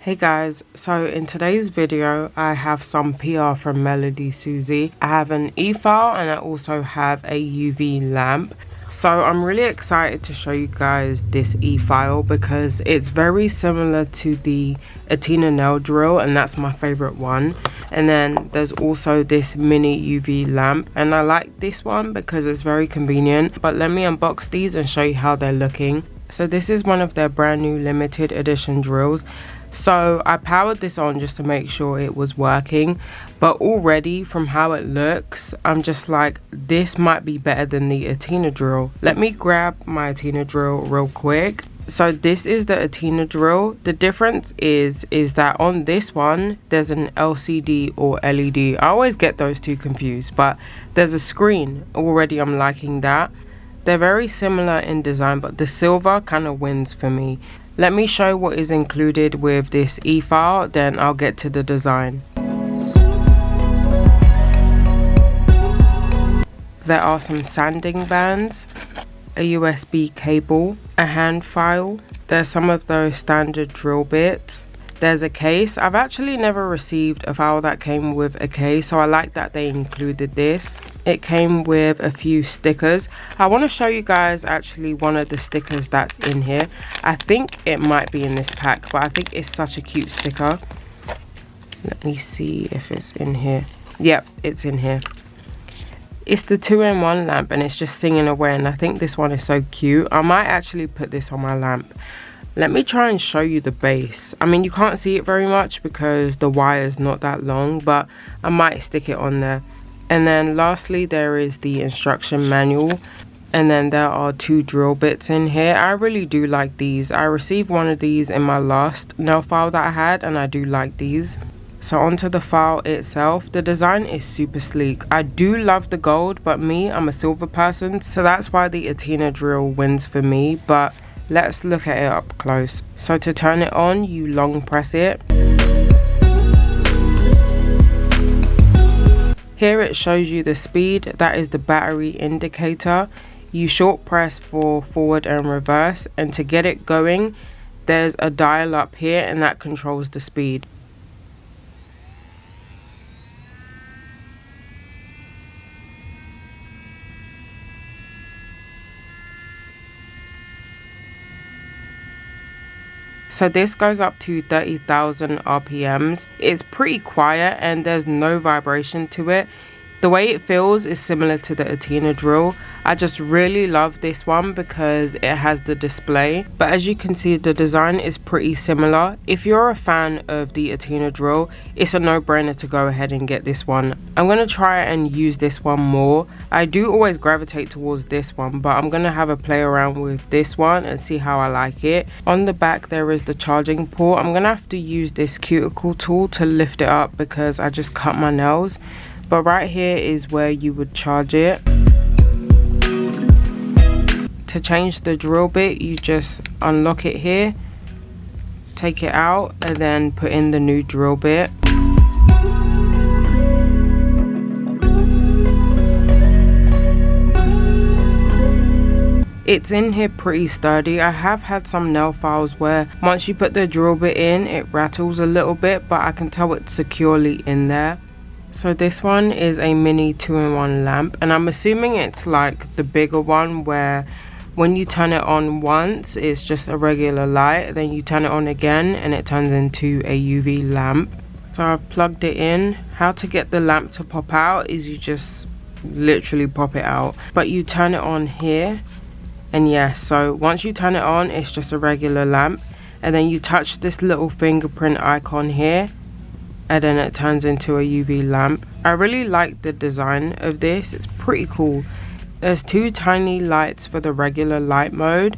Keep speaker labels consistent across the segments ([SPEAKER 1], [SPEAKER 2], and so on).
[SPEAKER 1] Hey guys, so in today's video I have some PR from MELODYSUSIE. I have an e-file and I also have a UV lamp. So I'm really excited to show you guys this e-file because it's very similar to the Athena nail drill and that's my favorite one. And then there's also this mini UV lamp and I like this one because it's very convenient. But let me unbox these and show you how they're looking. So this is one of their brand new limited edition drills. So I powered this on just to make sure it was working, but already from how it looks, I'm just like, this might be better than the Athena drill. Let me grab my Athena drill real quick. So this is the Athena drill. The difference is that on this one, there's an LCD or LED. I always get those two confused, but there's a screen. Already I'm liking that. They're very similar in design, but the silver kind of wins for me. Let me show what is included with this e-file, then I'll get to the design. There are some sanding bands, a USB cable, a hand file. There's some of those standard drill bits. There's a case. I've actually never received a file that came with a case, so I like that they included this. It came with a few stickers. I want to show you guys actually one of the stickers that's in here. I think it might be in this pack, but I think it's such a cute sticker. Let me see if it's in here. Yep, it's in here. It's the 2-in-1 lamp and it's just singing away, and I think this one is so cute. I might actually put this on my lamp. Let me try and show you the base. I mean, you can't see it very much because the wire is not that long, but I might stick it on there. And then lastly, there is the instruction manual. And then there are 2 drill bits in here. I really do like these. I received one of these in my last nail file that I had, and I do like these. So onto the file itself. The design is super sleek. I do love the gold, but I'm a silver person, so that's why the Athena drill wins for me. But let's look at it up close. So to turn it on, you long press it. Here it shows you the speed, that is the battery indicator. You short press for forward and reverse, and to get it going, there's a dial up here and that controls the speed. So this goes up to 30,000 RPMs. It's pretty quiet and there's no vibration to it. The way it feels is similar to the Athena drill. I just really love this one because it has the display. But as you can see, the design is pretty similar. If you're a fan of the Athena drill, it's a no-brainer to go ahead and get this one. I'm going to try and use this one more. I do always gravitate towards this one, but I'm going to have a play around with this one and see how I like it. On the back there is the charging port. I'm going to have to use this cuticle tool to lift it up because I just cut my nails. But right here is where you would charge it. To change the drill bit, you just unlock it here, take it out, and then put in the new drill bit. It's in here pretty sturdy. I have had some nail files where once you put the drill bit in, it rattles a little bit, but I can tell it's securely in there. So this one is a mini 2-in-1 lamp, and I'm assuming it's like the bigger one where when you turn it on once, it's just a regular light, then you turn it on again and it turns into a UV lamp. So I've plugged it in. How to get the lamp to pop out is you just literally pop it out, but you turn it on here, and yeah, so once you turn it on, it's just a regular lamp, and then you touch this little fingerprint icon here, and then it turns into a UV lamp. I really like the design of this. It's pretty cool. There's 2 tiny lights for the regular light mode,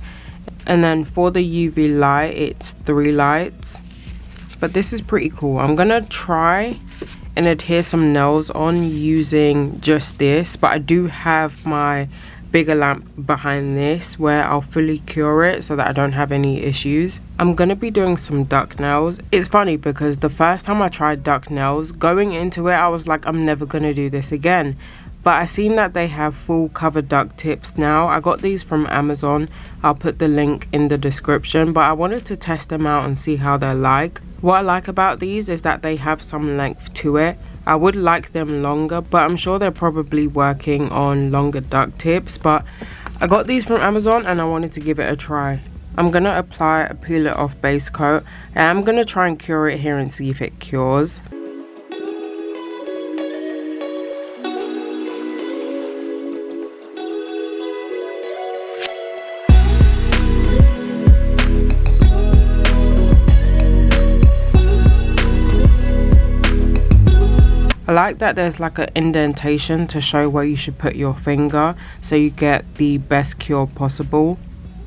[SPEAKER 1] and then for the UV light it's 3 lights. But this is pretty cool. I'm gonna try and adhere some nails on using just this, but I do have my bigger lamp behind this where I'll fully cure it so that I don't have any issues. I'm gonna be doing some duck nails. It's funny because the first time I tried duck nails, going into it I was like, I'm never gonna do this again. but I seen that they have full cover duct tips now. I got these from Amazon. I'll put the link in the description, but I wanted to test them out and see how they're like. What I like about these is that they have some length to it. I would like them longer, but I'm sure they're probably working on longer duct tips. But I got these from Amazon and I wanted to give it a try. I'm going to apply a peel it off base coat, and I'm going to try and cure it here and see if it cures. I like that there's like an indentation to show where you should put your finger so you get the best cure possible.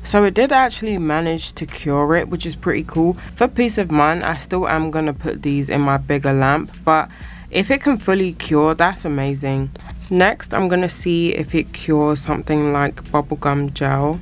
[SPEAKER 1] So it did actually manage to cure it, which is pretty cool. For peace of mind, I still am going to put these in my bigger lamp, but if it can fully cure, that's amazing. Next, I'm going to see if it cures something like bubblegum gel.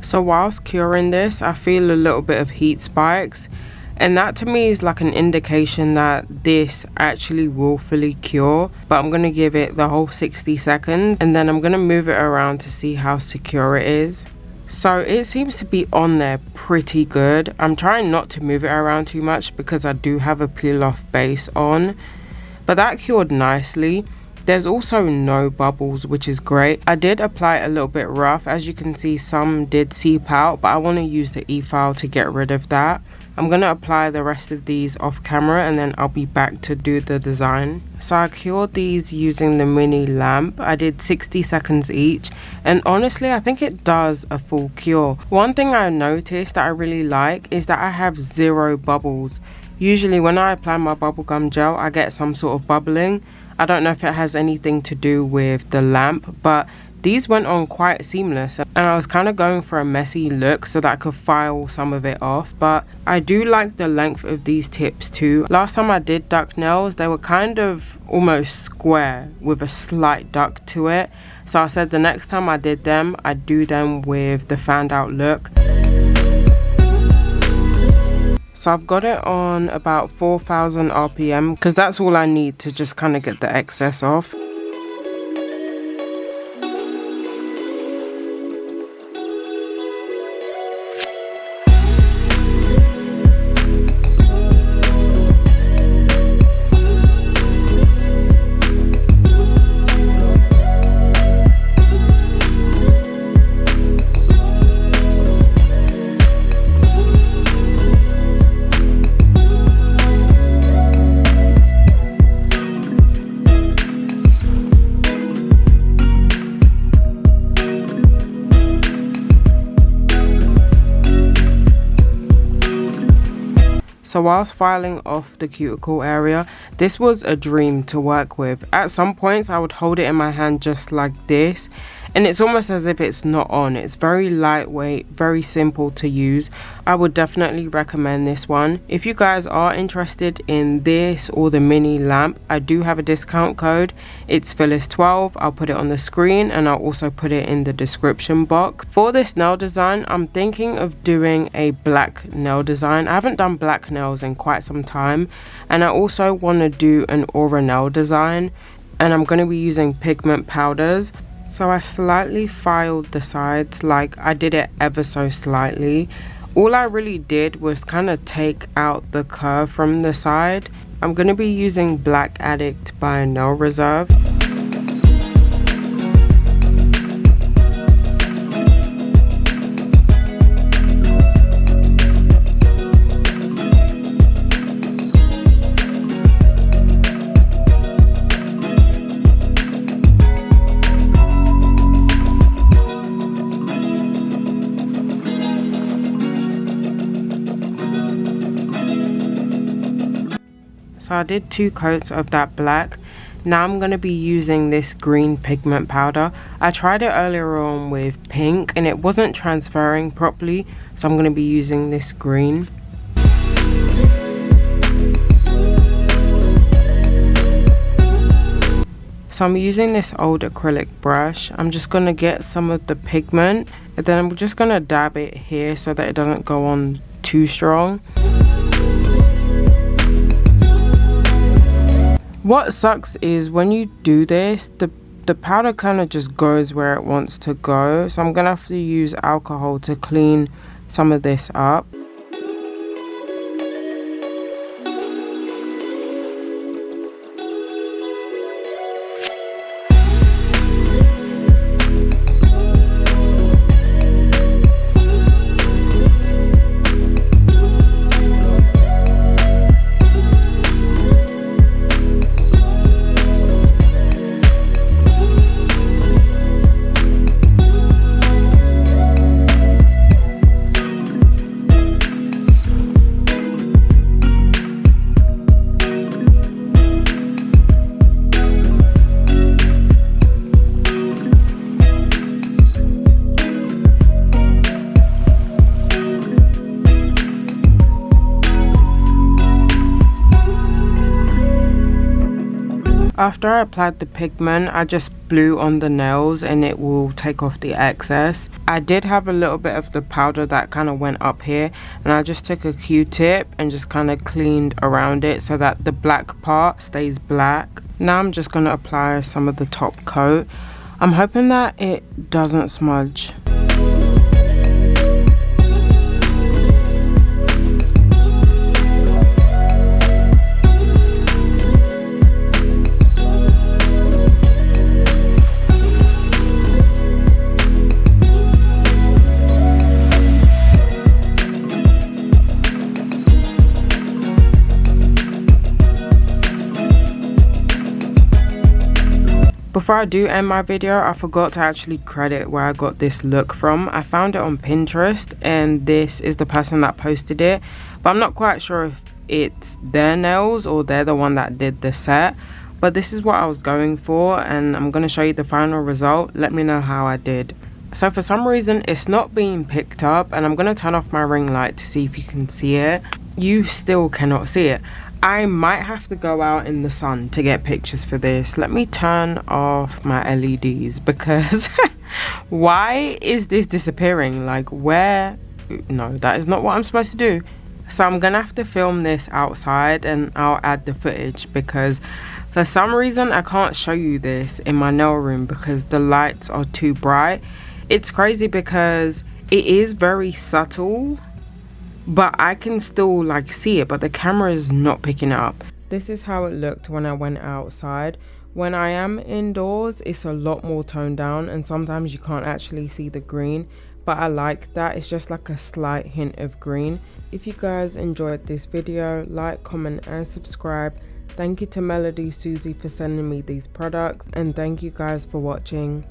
[SPEAKER 1] So whilst curing this, I feel a little bit of heat spikes, and that to me is like an indication that this actually will fully cure. But I'm going to give it the whole 60 seconds and then I'm going to move it around to see how secure it is. So it seems to be on there pretty good. I'm trying not to move it around too much because I do have a peel off base on, but that cured nicely. There's also no bubbles, which is great. I did apply it a little bit rough. As you can see, some did seep out, but I want to use the e-file to get rid of that. I'm going to apply the rest of these off camera and then I'll be back to do the design. So I cured these using the mini lamp. I did 60 seconds each, and honestly I think it does a full cure. One thing I noticed that I really like is that I have 0 bubbles. Usually when I apply my bubblegum gel, I get some sort of bubbling. I don't know if it has anything to do with the lamp, but these went on quite seamless, and I was kind of going for a messy look so that I could file some of it off. But I do like the length of these tips too. Last time I did duck nails, they were kind of almost square with a slight duck to it, so I said the next time I did them, I'd do them with the fanned out look. So I've got it on about 4,000 RPM because that's all I need to just kind of get the excess off. So whilst filing off the cuticle area, this was a dream to work with. At some points I would hold it in my hand just like this, and it's almost as if it's not on. It's very lightweight, very simple to use. I would definitely recommend this one. If you guys are interested in this or the mini lamp, I do have a discount code. It's Phyllis12. I'll put it on the screen and I'll also put it in the description box. For this nail design, I'm thinking of doing a black nail design. I haven't done black nails in quite some time, and I also want to do an aura nail design, and I'm going to be using pigment powders. So I slightly filed the sides, like I did it ever so slightly. All I really did was kind of take out the curve from the side. I'm going to be using Black Addict by Nail Reserve. So I did 2 coats of that black. Now I'm going to be using this green pigment powder. I tried it earlier on with pink and it wasn't transferring properly, so I'm going to be using this green. So I'm using this old acrylic brush. I'm just going to get some of the pigment and then I'm just going to dab it here so that it doesn't go on too strong. What sucks is when you do this, the powder kind of just goes where it wants to go. So I'm going to have to use alcohol to clean some of this up. After I applied the pigment, I just blew on the nails and it will take off the excess. I did have a little bit of the powder that kind of went up here, and I just took a Q-tip and just kind of cleaned around it so that the black part stays black. Now I'm just going to apply some of the top coat. I'm hoping that it doesn't smudge. Before I do end my video, I forgot to actually credit where I got this look from. I found it on Pinterest and this is the person that posted it, but I'm not quite sure if it's their nails or they're the one that did the set. But this is what I was going for and I'm going to show you the final result. Let me know how I did. So for some reason it's not being picked up, and I'm going to turn off my ring light to see if you can see it. You still cannot see it. I might have to go out in the sun to get pictures for this. Let me turn off my LEDs because why is this disappearing? Like where? No, that is not what I'm supposed to do. So I'm gonna have to film this outside and I'll add the footage because for some reason I can't show you this in my nail room because the lights are too bright. It's crazy because it is very subtle, but I can still like see it, but the camera is not picking it up. This is how it looked when I went outside. When I am indoors, it's a lot more toned down and sometimes you can't actually see the green, but I like that. It's just like a slight hint of green. If you guys enjoyed this video, like, comment and subscribe. Thank you to MELODYSUSIE for sending me these products, and thank you guys for watching.